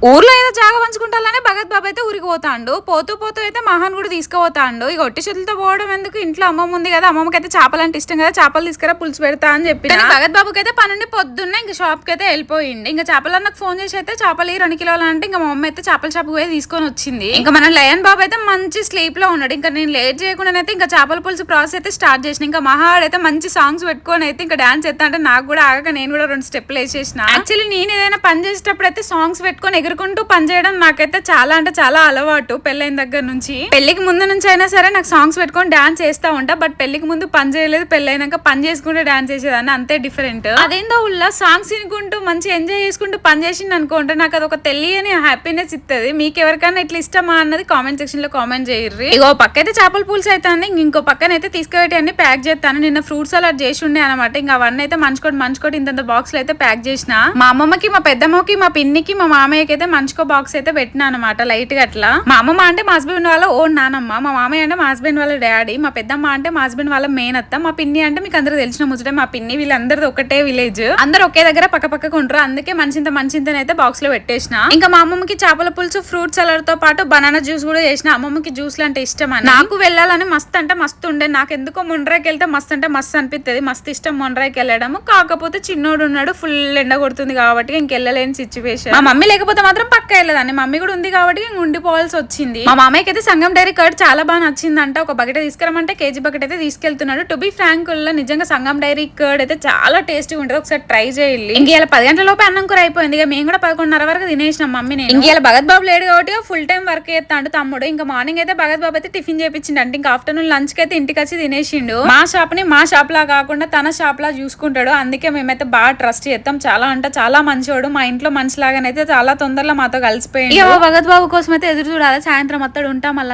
ఊర్లో ఏదో జాగా పంచుకుంటానే భగత్ బాబు అయితే ఊరికి పోతాండు. పోతూ పోతూ అయితే మహాన్ కూడా తీసుకుపోతాండు. ఇక ఒట్టి చేతులతో పోవడం ఎందుకు, ఇంట్లో అమ్మమ్మ ఉంది కదా, అమ్మమ్మకి అయితే చేపలు అంటే ఇష్టం కదా, చేపలు తీసుకురా పులుసు పెడతా అని చెప్పి భగత్ బాబుకి అయితే పనుండి పొద్దున్నే ఇంకా షాప్ కి అయితే వెళ్ళిపోయింది. ఇంకా చేపలు నాకు ఫోన్ చేసి అయితే చేపలు 2 కిలోలు అంటే ఇంకా మా అమ్మ అయితే చేపల షాప్ పోయి తీసుకొని వచ్చింది. ఇంకా మన లయన్ బాబు అయితే మంచి స్లీప్ లో ఉన్నాడు. ఇంకా నేను లేట్ చేయకుండానైతే ఇంకా చేపల పులుసు ప్రాసెస్ అయితే స్టార్ట్ చేసిన. ఇంకా మహాడ్ అయితే మంచి సాంగ్స్ పెట్టుకొని అయితే ఇంకా డాన్స్ చేస్తా అంటే నాకు కూడా ఆగక నేను కూడా 2 స్టెప్లు వేసేసిన. యాక్చువల్లీ నేను ఏదైనా పని చేసేటప్పుడు అయితే సాంగ్స్ పెట్టుకొని ఎగురుకుంటూ పని చేయడం నాకైతే చాలా అంటే చాలా అలవాటు. పెళ్ళైన దగ్గర నుంచి, పెళ్లికి ముందు నుంచి అయినా సరే నాకు సాంగ్స్ పెట్టుకొని డాన్స్ చేస్తా ఉంటా. బట్ పెళ్లికి ముందు పని చేయలేదు, పెళ్ళైనాక పని చేసుకుంటూ డాన్స్ చేసేదాన్ని, అంతే డిఫరెంట్. అదేందో ఉల్ల సాంగ్స్ వినుకుంటూ మంచి ఎంజాయ్ చేసుకుంటూ పని చేసింది అనుకుంటే నాకు అది ఒక తెలియని హ్యాపీనెస్ ఇస్తుంది. మీకు ఎవరికైనా ఇట్లా ఇష్టమా అన్నది కామెంట్ సెక్షన్ లో కామెంట్ చేయర్రి. ఇగో పక్క అయితే చేపల పులుసు అయితే ఇంకో పక్కన అయితే తీసుకుపెట్టి అన్ని ప్యాక్ చేస్తాను. నిన్న ఫ్రూట్ సలాడ్ చేసి ఉండే అనమాట. ఇంకా అవన్నీ అయితే మంచుకోటి ఇంత బాక్స్ లో అయితే ప్యాక్ చేసిన. మా అమ్మమ్మకి, మా పెద్దమ్మకి, మా పిన్నికి, మా మామయ్యకి అయితే మంచుకో బాక్స్ అయితే పెట్టినా అనమాట లైట్ గా అట్లా. మా అమ్మమ్మ అంటే మా హస్బెండ్ వాళ్ళ ఓ నానమ్మ, మా మామయ్య అంటే మా హస్బెండ్ వాళ్ళ డాడీ, మా పెద్దమ్మ అంటే మా హస్బెండ్ వాళ్ళ మెయిన్ అత్త, మా పిన్ని అంటే మీకు అందరూ తెలిసిన ముచ్చటే మా పిన్ని. వీళ్ళందరిది ఒకటే విలేజ్, అందరూ ఒకే దగ్గర పక్క పక్కకు ఉంటారు. అందుకే మంచింతనైతే బాక్స్ లో పెట్టేసిన. ఇంకా మా అమ్మమ్మకి చేపల పులుసు, ఫ్రూట్ సలాడ్ తో పాటు బనానా జ్యూస్ కూడా చేసిన. అమ్మమ్మకి జ్యూస్లు అంటే ఇష్టం అని, నాకు వెళ్ళాలని మస్తు అంటే మస్తు ఉండే. నాకు ఎందుకో మొండ్రాయికి వెళ్తే మస్తు అంటే మస్తు అనిపిస్తుంది, మస్తు ఇష్టం మొండ్రాయికి వెళ్ళడం. కాకపోతే చిన్నోడు ఉన్నాడు, ఫుల్ ఎండ కొడుతుంది కాబట్టి ఇంకెళ్ళలేని సిచ్యువేషన్. మా మమ్మీ లేకపోతే మాత్రం పక్క వెళ్ళదాన్ని, మమ్మీ కూడా ఉంది కాబట్టి ఉండిపోవాల్సి వచ్చింది. మా మామయ్యకి అయితే సంగం డైరీ కర్డ్ చాలా బాగా నచ్చిందంట. ఒక బకెట్ తీసుకురమంటే కేజీ బకెట్ అయితే తీసుకెళ్తున్నాడు. టు బి ఫ్రాంక్ నిజంగా సంగం డైరీ కర్డ్ అయితే చాలా టేస్టీగా ఉంటుంది, ఒకసారి ట్రై చేయాలి. ఇంక ఇలా 10 గంటల లోపు అన్నం కూర అయిపోయింది. ఇక మేము కూడా 11:30 వరకు తినేసినాం మమ్మీ నేను. ఇంక ఇలా భగత్ బాబు లేడు కాబట్టి ఫుల్ టైం వర్క్ చేస్తాడు తమ్ముడు. ఇంకా మార్నింగ్ అయితే భగత్ బాబు అయితే టిఫిన్ చేపించిండు అంటే ఇంకా ఆఫ్టర్నూన్ లంచ్ కి అయితే ఇంటికి వచ్చి తినేసిండు. మా షాప్ లా కాకుండా తన షాప్ లా చూసుకుంటాడు. అందుకే మేమైతే బాగా ట్రస్ట్ చేస్తాం. చాలా అంటే చాలా మంచివాడు, మా ఇంట్లో మనిషిలాగానైతే చాలా తొందరలో మాతో కలిసిపోయింది. ఇక భగత్ బాబు కోసం అయితే ఎదురు చూడాలి. సాయంత్రం అత్తడు ఉంటాం మళ్ళీ.